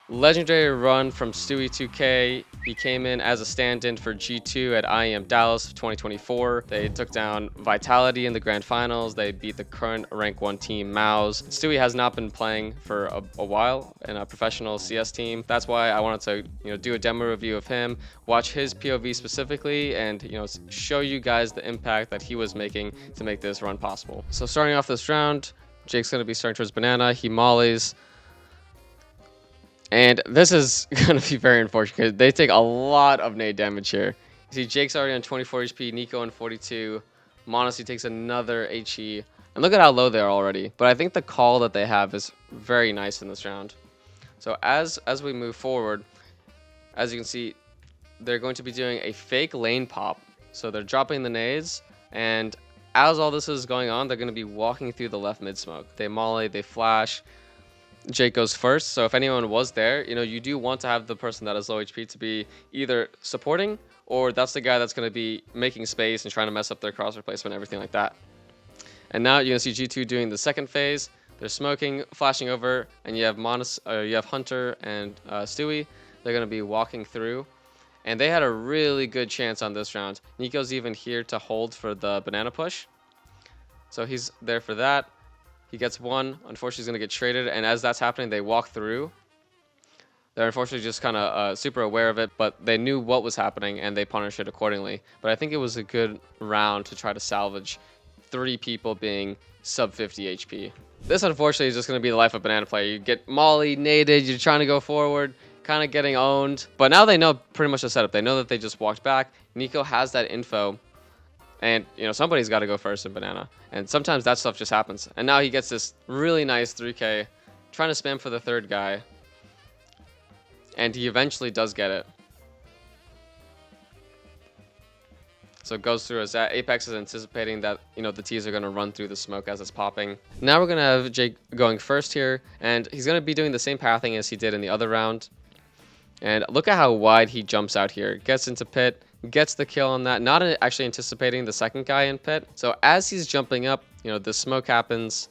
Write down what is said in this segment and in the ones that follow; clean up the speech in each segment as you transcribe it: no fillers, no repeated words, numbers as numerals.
Legendary run from Stewie2K. He came in as a stand-in for G2 at IEM Dallas 2024. They took down Vitality in the grand finals. They beat the current rank 1 team, Mouse. Stewie has not been playing for a while in a professional CS team. That's why I wanted to do a demo review of him, watch his POV specifically, and show you guys the impact that he was making to make this run possible. So starting off this round, Jake's going to be starting towards Banana. He mollies. And this is going to be very unfortunate because they take a lot of nade damage here. You see Jake's already on 24 HP, Nico on 42. Monacy takes another HE. And look at how low they are already. But I think the call that they have is very nice in this round. So as we move forward, as you can see, they're going to be doing a fake lane pop. So they're dropping the nades. And as all this is going on, they're going to be walking through the left mid smoke. They molly, they flash. Jake goes first, so if anyone was there, you do want to have the person that has low HP to be either supporting, or that's the guy that's going to be making space and trying to mess up their cross replacement and everything like that. And now you're going to see G2 doing the second phase. They're smoking, flashing over, and you have Hunter and Stewie. They're going to be walking through, and they had a really good chance on this round. Nico's even here to hold for the banana push, so he's there for that. He gets one. Unfortunately, he's going to get traded. And as that's happening, they walk through. They're unfortunately just kind of super aware of it, but they knew what was happening, and they punished it accordingly. But I think it was a good round to try to salvage 3 people being sub 50 HP. This, unfortunately, is just going to be the life of Banana player. You get molly, naded, you're trying to go forward, kind of getting owned. But now they know pretty much the setup. They know that they just walked back. Nico has that info. And, somebody's got to go first in Banana. And sometimes that stuff just happens. And now he gets this really nice 3K, trying to spam for the third guy. And he eventually does get it. So it goes through as that. Apex is anticipating that, the T's are going to run through the smoke as it's popping. Now we're going to have Jake going first here. And he's going to be doing the same pathing as he did in the other round. And look at how wide he jumps out here. Gets into pit. Gets the kill on that, not actually anticipating the second guy in pit. So as he's jumping up, the smoke happens.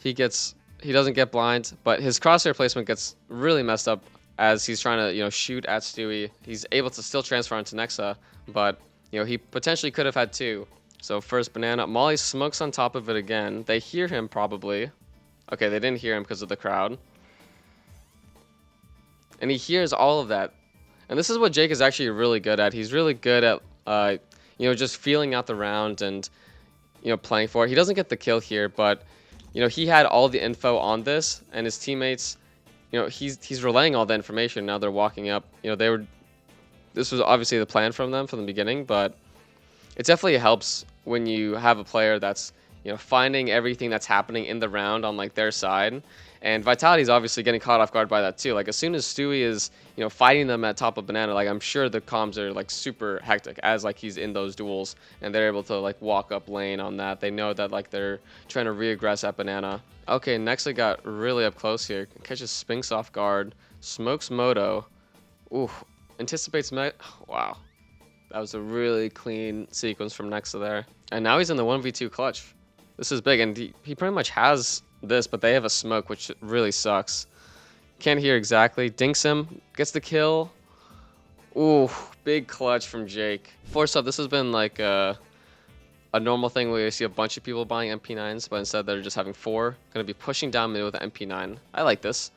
He doesn't get blind, but his crosshair placement gets really messed up as he's trying to, shoot at Stewie. He's able to still transfer onto Nexa, but, he potentially could have had 2. So first Banana, Molly smokes on top of it again. They hear him probably. Okay, they didn't hear him because of the crowd. And he hears all of that. And this is what Jake is actually really good at. He's really good at, just feeling out the round and, playing for it. He doesn't get the kill here, but, he had all the info on this, and his teammates, he's relaying all the information. Now they're walking up. This was obviously the plan from them from the beginning, but it definitely helps when you have a player that's, finding everything that's happening in the round on their side. And Vitality's obviously getting caught off guard by that too. As soon as Stewie is, fighting them at top of Banana, I'm sure the comms are super hectic as he's in those duels, and they're able to walk up lane on that. They know that they're trying to re-aggress at Banana. Okay, next they got really up close here. Catches Spinks off guard, smokes Moto. Ooh, anticipates wow. That was a really clean sequence from Nexa there. And now he's in the 1v2 clutch. This is big, and he pretty much has this, but they have a smoke, which really sucks. Can't hear exactly. Dinks him, gets the kill. Ooh, big clutch from Jake. Force up, this has been a normal thing where you see a bunch of people buying MP9s, but instead they're just having 4. Gonna be pushing down mid with an MP9. I like this.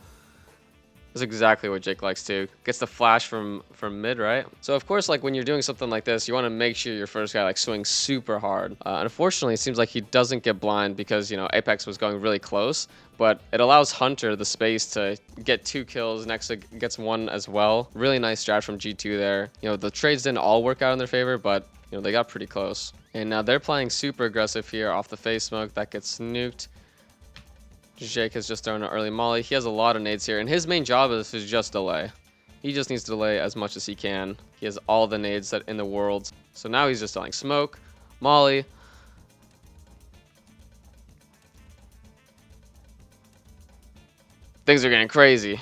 This is exactly what Jake likes too. Gets the flash from mid, right? So of course, when you're doing something like this, you want to make sure your first guy swings super hard. Unfortunately, it seems like he doesn't get blind because Apex was going really close, but it allows Hunter the space to get 2 kills. Nexa gets 1 as well. Really nice strat from G2 there. The trades didn't all work out in their favor, but they got pretty close. And now they're playing super aggressive here off the face smoke that gets nuked. Jake has just thrown an early molly. He has a lot of nades here, and his main job is to just delay. He just needs to delay as much as he can. He has all the nades in the world. So now he's just dealing smoke, molly. Things are getting crazy.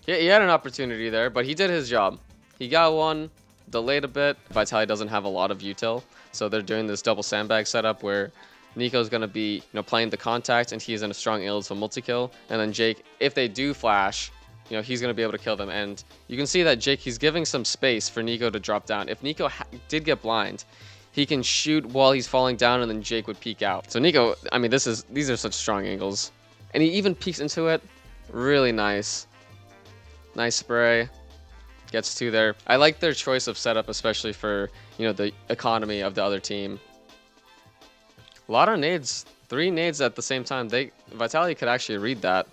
He had an opportunity there, but he did his job. He got 1, delayed a bit. Vitality doesn't have a lot of util, so they're doing this double sandbag setup where Nico's going to be, playing the contact, and he's in a strong angle to multi-kill. And then Jake, if they do flash, he's going to be able to kill them. And you can see that Jake, he's giving some space for Nico to drop down. If Nico did get blind, he can shoot while he's falling down, and then Jake would peek out. So Nico, I mean, these are such strong angles. And he even peeks into it. Really nice. Nice spray. Gets 2 there. I like their choice of setup, especially for, the economy of the other team. A lot of nades. 3 nades at the same time. Vitality could actually read that.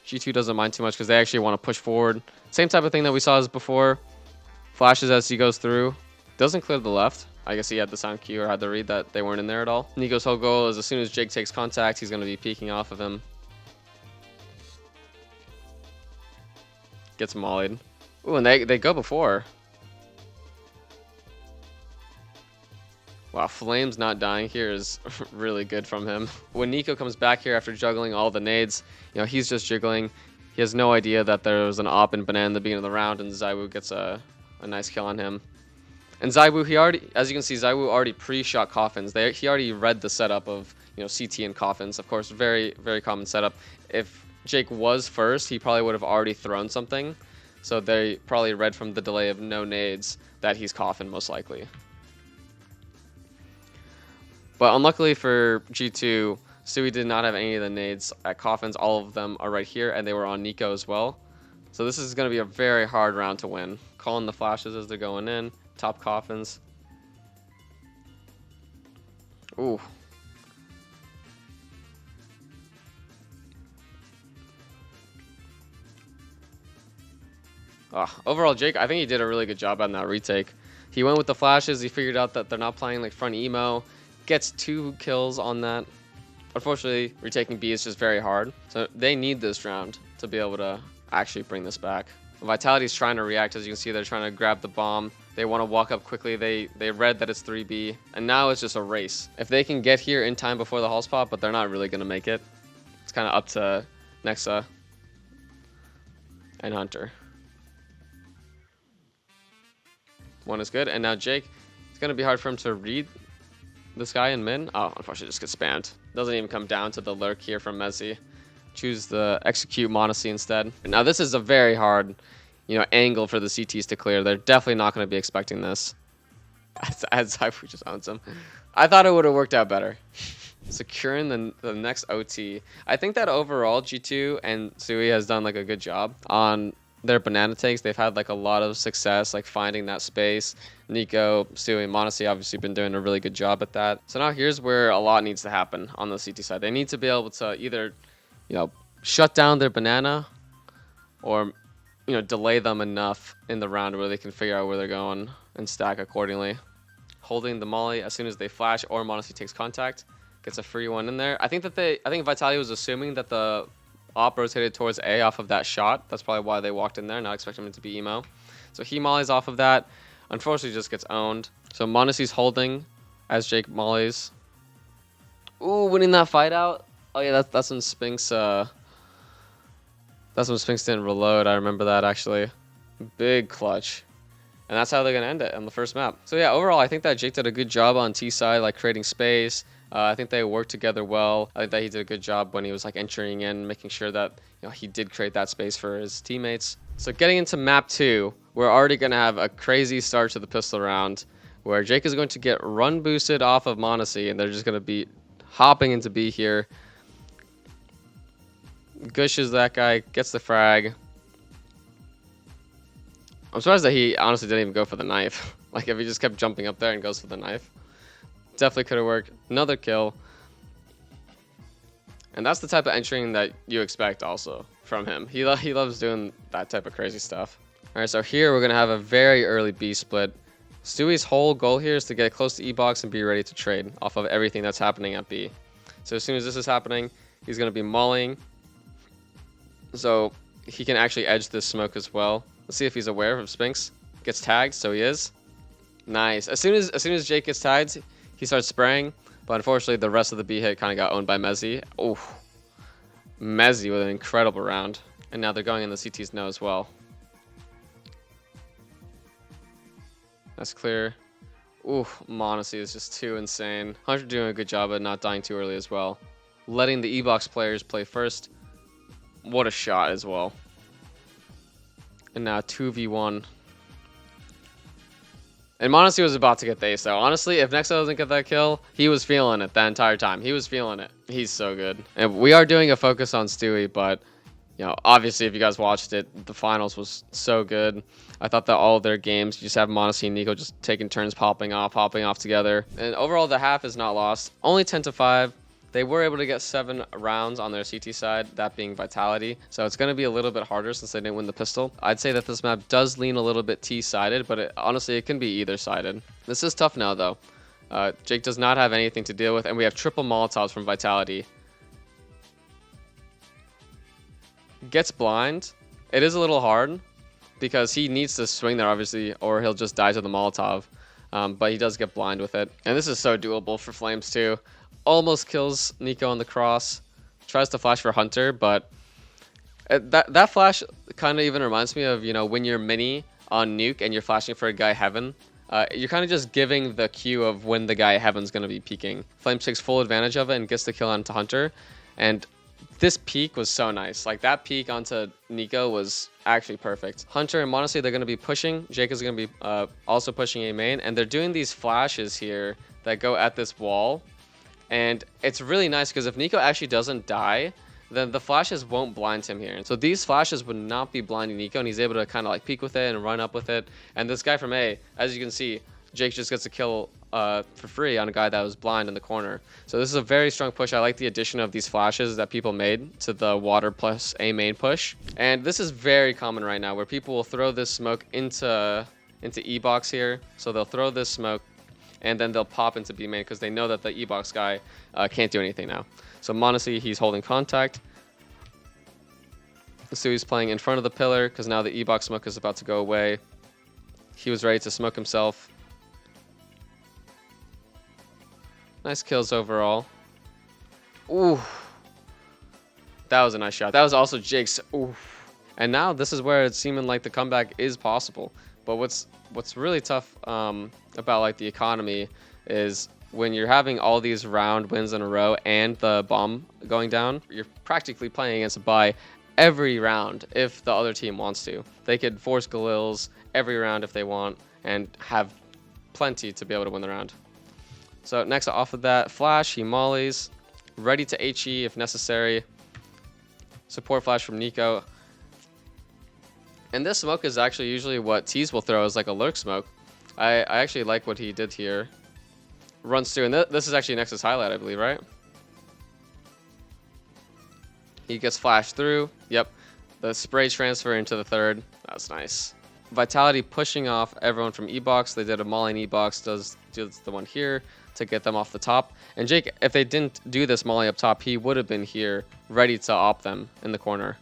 G2 doesn't mind too much because they actually want to push forward. Same type of thing that we saw as before. Flashes as he goes through. Doesn't clear the left. I guess he had the sound cue or had the read that they weren't in there at all. Nico's whole goal is as soon as Jake takes contact, he's going to be peeking off of him. Gets mollied. Ooh, and they go before. Wow, Flames not dying here is really good from him. When Nico comes back here after juggling all the nades, he's just jiggling. He has no idea that there was an op and banana in the beginning of the round, and ZywOo gets a nice kill on him. And ZywOo, as you can see, ZywOo already pre-shot coffins. He already read the setup of, CT and coffins. Of course, very, very common setup. If Jake was first, he probably would have already thrown something. So they probably read from the delay of no nades that he's coffin, most likely. But unluckily for G2, Stewie did not have any of the nades at coffins. All of them are right here, and they were on Nico as well. So this is going to be a very hard round to win. Calling the flashes as they're going in. Top coffins. Ooh. Overall, Jake, I think he did a really good job on that retake. He went with the flashes. He figured out that they're not playing like front emo. Gets 2 kills on that. Unfortunately, retaking B is just very hard. So they need this round to be able to actually bring this back. Vitality's trying to react. As you can see, they're trying to grab the bomb. They want to walk up quickly. They read that it's 3B. And now it's just a race. If they can get here in time before the hall spot, but they're not really going to make it. It's kind of up to Nexa and Hunter. One is good. And now Jake, it's going to be hard for him to read this guy in mid. Oh, unfortunately, just gets spammed. Doesn't even come down to the lurk here from Messi. Choose the execute Monacy instead. Now this is a very hard, angle for the CTs to clear. They're definitely not going to be expecting this. As ZywOo just owns him. I thought it would have worked out better. Securing the next OT. I think that overall G2 and Stewie has done like a good job on their banana takes. They've had like a lot of success like finding that space. Nico, Stewie, and Monacy obviously been doing a really good job at that. So now here's where a lot needs to happen on the CT side. They need to be able to either shut down their banana or, delay them enough in the round where they can figure out where they're going and stack accordingly. Holding the molly as soon as they flash or Monacy takes contact, gets a free one in there. I think Vitality was assuming that the op rotated towards A off of that shot. That's probably why they walked in there, not expecting him to be emo. So he mollies off of that. Unfortunately, just gets owned. So Monacy's holding as Jake mollies. Ooh, winning that fight out. Oh yeah, that's when Spinks didn't reload. I remember that actually. Big clutch. And that's how they're gonna end it on the first map. So yeah, overall I think that Jake did a good job on T side, like creating space. I think they worked together well. I think that he did a good job when he was like entering in, making sure that he did create that space for his teammates. So getting into map 2, we're already gonna have a crazy start to the pistol round, where Jake is going to get run boosted off of Monacy, and they're just gonna be hopping into B here. Gushes that guy, gets the frag. I'm surprised that he honestly didn't even go for the knife. Like if he just kept jumping up there and goes for the knife. Definitely could have worked. Another kill. And that's the type of entering that you expect also from him. He loves doing that type of crazy stuff. Alright, so here we're going to have a very early B split. Stewie's whole goal here is to get close to E-box and be ready to trade off of everything that's happening at B. So as soon as this is happening, he's going to be mulling. So he can actually edge this smoke as well. Let's see if he's aware of Spinks. Gets tagged, so he is. Nice. As soon as Jake gets tagged, he starts spraying, but unfortunately the rest of the B hit kind of got owned by Messi. Oh, Messi with an incredible round. And now they're going in the CT's no as well. That's clear. Ooh, Monacy is just too insane. Hunter doing a good job at not dying too early as well. Letting the E-Box players play first. What a shot as well. And now 2v1. And Monacy was about to get the ace, though. Honestly, if Nexa doesn't get that kill, he was feeling it the entire time. He was feeling it. He's so good. And we are doing a focus on Stewie, but, you know, obviously, if you guys watched it, the finals was so good. I thought that all of their games, you just have Monacy and Nico just taking turns popping off together. And overall, the half is not lost. Only 10-5. They were able to get 7 rounds on their CT side, that being Vitality. So it's going to be a little bit harder since they didn't win the pistol. I'd say that this map does lean a little bit T-sided, but honestly, it can be either sided. This is tough now, though. Jake does not have anything to deal with, and we have triple Molotovs from Vitality. Gets blind. It is a little hard because he needs to swing there, obviously, or he'll just die to the Molotov. But he does get blind with it. And this is so doable for Flames, too. Almost kills Nico on the cross. Tries to flash for Hunter, but that flash kind of even reminds me of, you know, when you're mini on Nuke and you're flashing for a guy Heaven. You're kind of just giving the cue of when the guy Heaven's going to be peeking. Flames takes full advantage of it and gets the kill onto Hunter. And this peek was so nice. Like, that peek onto Nico was actually perfect. Hunter and Monacy, they're going to be pushing. Jake is going to be also pushing a main. And they're doing these flashes here that go at this wall. And it's really nice because if Nico actually doesn't die, then the flashes won't blind him here. And so these flashes would not be blinding Nico, and he's able to kind of like peek with it and run up with it. And this guy from A, as you can see, Jake just gets a kill for free on a guy that was blind in the corner. So this is a very strong push. I like the addition of these flashes that people made to the water plus A main push. And this is very common right now where people will throw this smoke into E-Box here. So they'll throw this smoke, and then they'll pop into B main because they know that the E-Box guy can't do anything now. So Monacy, he's holding contact. So he's playing in front of the pillar because now the E-Box smoke is about to go away. He was ready to smoke himself. Nice kills overall. Ooh. That was a nice shot. That was also Jake's. Ooh. And now this is where it's seeming like the comeback is possible. But what's really tough about like the economy is when you're having all these round wins in a row and the bomb going down, you're practically playing against a buy every round if the other team wants to. They could force Galils every round if they want and have plenty to be able to win the round. So next off of that, flash, he mollies, ready to HE if necessary. Support flash from Nico. And this smoke is actually usually what Tease will throw as like a lurk smoke. I actually like what he did here. Runs through, and this is actually Nexus highlight, I believe, right? He gets flashed through. Yep. The spray transfer into the third. That's nice. Vitality pushing off everyone from E-Box. They did a molly in E-Box, does the one here to get them off the top. And Jake, if they didn't do this molly up top, he would have been here ready to op them in the corner.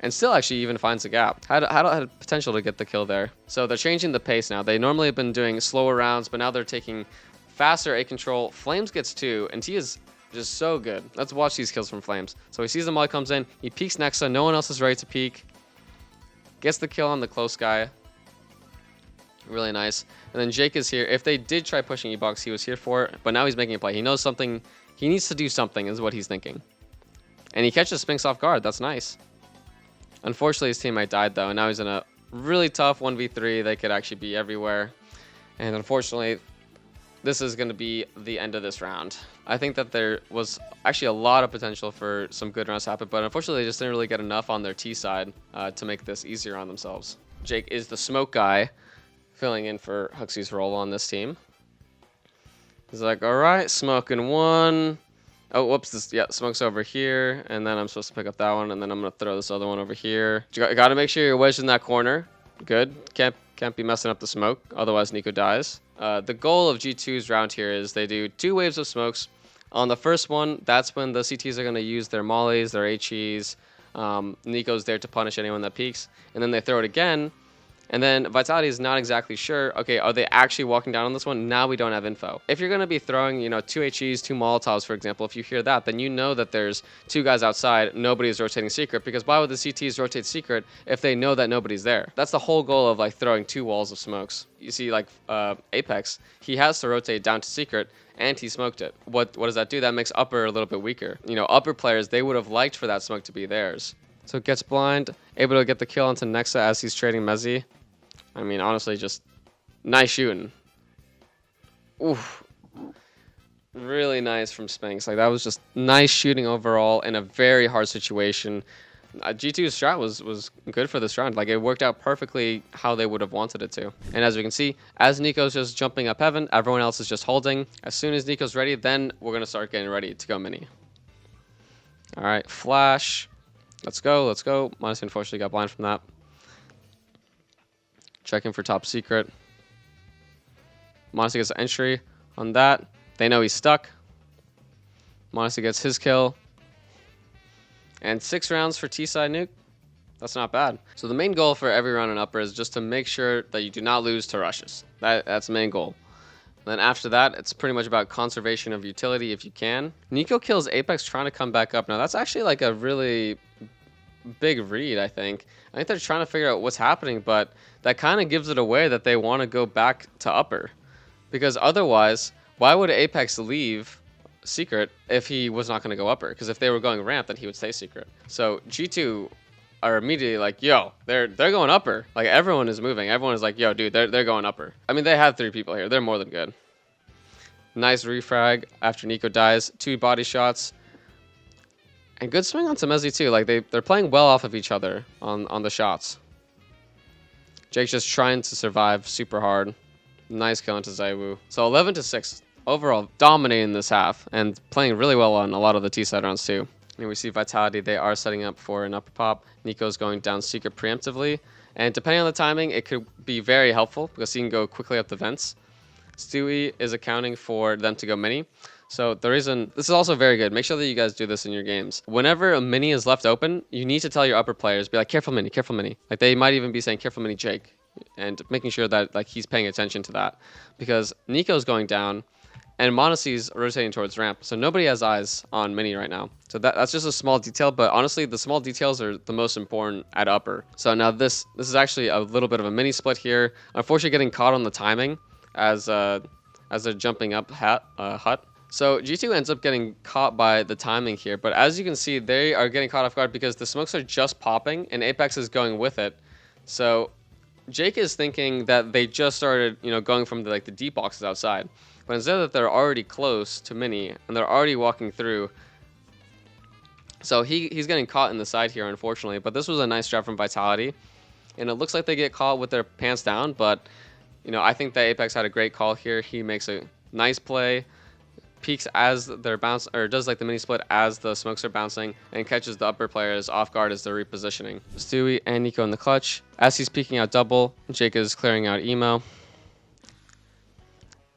And still actually even finds a gap. Had potential to get the kill there. So they're changing the pace now. They normally have been doing slower rounds, but now they're taking faster A control. Flames gets 2, and he is just so good. Let's watch these kills from Flames. So he sees the molly comes in, he peeks Nexa, no one else is ready to peek. Gets the kill on the close guy. Really nice. And then Jake is here. If they did try pushing E-Box, he was here for it, but now he's making a play. He knows something, he needs to do something is what he's thinking. And he catches Spinks off guard, that's nice. Unfortunately, his teammate died, though, and now he's in a really tough 1v3. They could actually be everywhere. And unfortunately, this is going to be the end of this round. I think that there was actually a lot of potential for some good rounds to happen, but unfortunately, they just didn't really get enough on their T side to make this easier on themselves. Jake is the smoke guy, filling in for Huxley's role on this team. He's like, all right, smoking one. Oh, whoops, smoke's over here, and then I'm supposed to pick up that one, and then I'm going to throw this other one over here. You got to make sure you're wedged in that corner. Good. Can't be messing up the smoke, otherwise Nico dies. The goal of G2's round here is they do 2 waves of smokes. On the first one, that's when the CTs are going to use their mollies, their HEs. Nico's there to punish anyone that peeks, and then they throw it again, And then Vitality is not exactly sure, okay, are they actually walking down on this one? Now we don't have info. If you're going to be throwing, you know, 2 HEs, 2 Molotovs, for example, if you hear that, then you know that there's 2 guys outside, nobody is rotating secret, because why would the CTs rotate secret if they know that nobody's there? That's the whole goal of, like, throwing 2 walls of smokes. You see, like, Apex, he has to rotate down to secret, and he smoked it. What does that do? That makes upper a little bit weaker. You know, upper players, they would have liked for that smoke to be theirs. So it gets blind, able to get the kill onto Nexa as he's trading Mezzy. I mean, honestly, just nice shooting. Oof. Really nice from Spanx. Like, that was just nice shooting overall in a very hard situation. G2's strat was good for this round. Like, it worked out perfectly how they would have wanted it to. And as we can see, as Nico's just jumping up heaven, everyone else is just holding. As soon as Nico's ready, then we're going to start getting ready to go mini. All right, flash. Let's go, let's go. Minus unfortunately got blind from that. Checking for top secret. Monster gets entry on that. They know he's stuck. Monster gets his kill. And 6 rounds for T-side Nuke. That's not bad. So the main goal for every round in upper is just to make sure that you do not lose to rushes. That's the main goal. Then after that, it's pretty much about conservation of utility if you can. Nico kills Apex trying to come back up. Now that's actually like a really big read, I think. I think they're trying to figure out what's happening, but that kind of gives it away that they want to go back to upper. Because otherwise, why would Apex leave secret if he was not going to go upper? Because if they were going ramp, then he would stay secret. So G2 are immediately like, yo, they're going upper. Like, everyone is moving. Everyone is like, yo, dude, they're going upper. I mean, they have 3 people here. They're more than good. Nice refrag after Nico dies. 2 body shots. And good swing on Mezzy too. Like, they're playing well off of each other on the shots. Jake's just trying to survive super hard. Nice kill into ZywOo. So 11-6 overall, dominating this half and playing really well on a lot of the T-side rounds too. And we see Vitality, they are setting up for an upper pop. Nico's going down secret preemptively. And depending on the timing, it could be very helpful because he can go quickly up the vents. Stewie is accounting for them to go mini. So the reason, this is also very good. Make sure that you guys do this in your games. Whenever a mini is left open, you need to tell your upper players, be like, careful mini, careful mini. Like, they might even be saying, careful mini Jake. And making sure that, like, he's paying attention to that. Because Nico's going down, and Monacy's rotating towards ramp. So nobody has eyes on mini right now. So that's just a small detail, but honestly, the small details are the most important at upper. So now this is actually a little bit of a mini split here. Unfortunately, getting caught on the timing as they're jumping up hut. So G2 ends up getting caught by the timing here, but as you can see, they are getting caught off guard because the smokes are just popping and Apex is going with it. So Jake is thinking that they just started, you know, going from the deep boxes outside, but instead that they're already close to mini and they're already walking through. So he's getting caught in the side here, unfortunately, but this was a nice strat from Vitality, and it looks like they get caught with their pants down, but you know, I think that Apex had a great call here. He makes a nice play, peeks as they're bounce, or does like the mini split as the smokes are bouncing, and catches the upper players off guard as they're repositioning. Stewie and Nico in the clutch. As he's peeking out double, Jake is clearing out emo.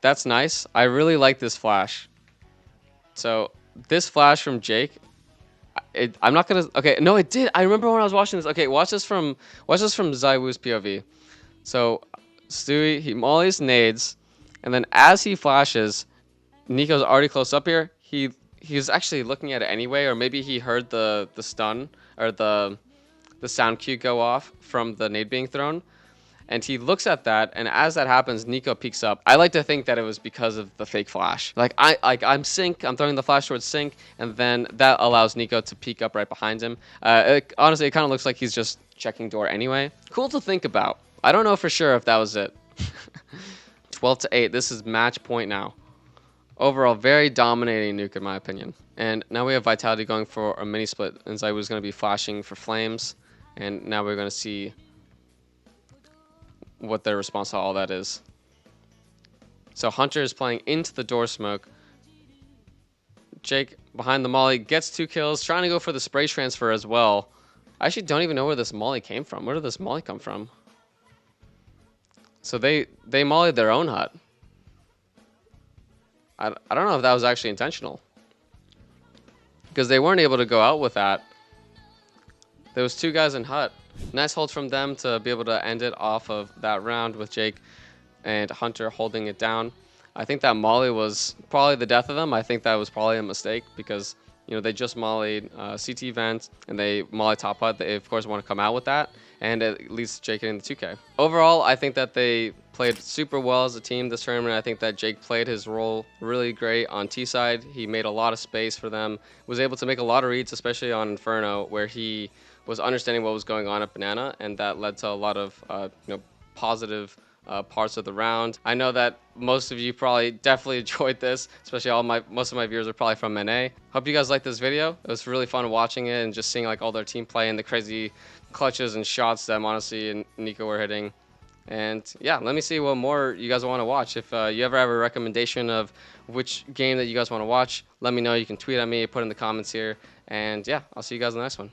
That's nice. I really like this flash. So this flash from Jake, I'm not gonna. Okay, no, it did. I remember when I was watching this. Okay, watch this from ZywOo's POV. So Stewie, he mollies nades, and then as he flashes, Nico's already close up here. He's actually looking at it anyway, or maybe he heard the stun or the sound cue go off from the nade being thrown, and he looks at that. And as that happens, Nico peeks up. I like to think that it was because of the fake flash. I'm sync. I'm throwing the flash towards sync, and then that allows Nico to peek up right behind him. Honestly, it kind of looks like he's just checking door anyway. Cool to think about. I don't know for sure if that was it. 12-8. This is match point now. Overall, very dominating Nuke in my opinion. And now we have Vitality going for a mini split, and ZywOo's going to be flashing for flames. And now we're going to see what their response to all that is. So Hunter is playing into the door smoke. Jake behind the molly gets 2 kills, trying to go for the spray transfer as well. I actually don't even know where this molly came from. Where did this molly come from? So they mollied their own hut. I don't know if that was actually intentional, because they weren't able to go out with that. There was 2 guys in hut. Nice hold from them to be able to end it off of that round with Jake and Hunter holding it down. I think that Molly was probably the death of them. I think that was probably a mistake because, they just mollied CT vent and they molly top hut. They, of course, want to come out with that and at least Jake getting the 2K. Overall, I think that they played super well as a team this tournament. I think that Jake played his role really great on T side. He made a lot of space for them, was able to make a lot of reads, especially on Inferno, where he was understanding what was going on at Banana, and that led to a lot of positive parts of the round. I know that most of you probably definitely enjoyed this, especially most of my viewers are probably from NA. Hope you guys liked this video. It was really fun watching it and just seeing like all their team play and the crazy clutches and shots that Monesi and Nico were hitting. And yeah, let me see what more you guys want to watch. If you ever have a recommendation of which game that you guys want to watch, let me know. You can tweet at me, put in the comments here. And yeah, I'll see you guys in the next one.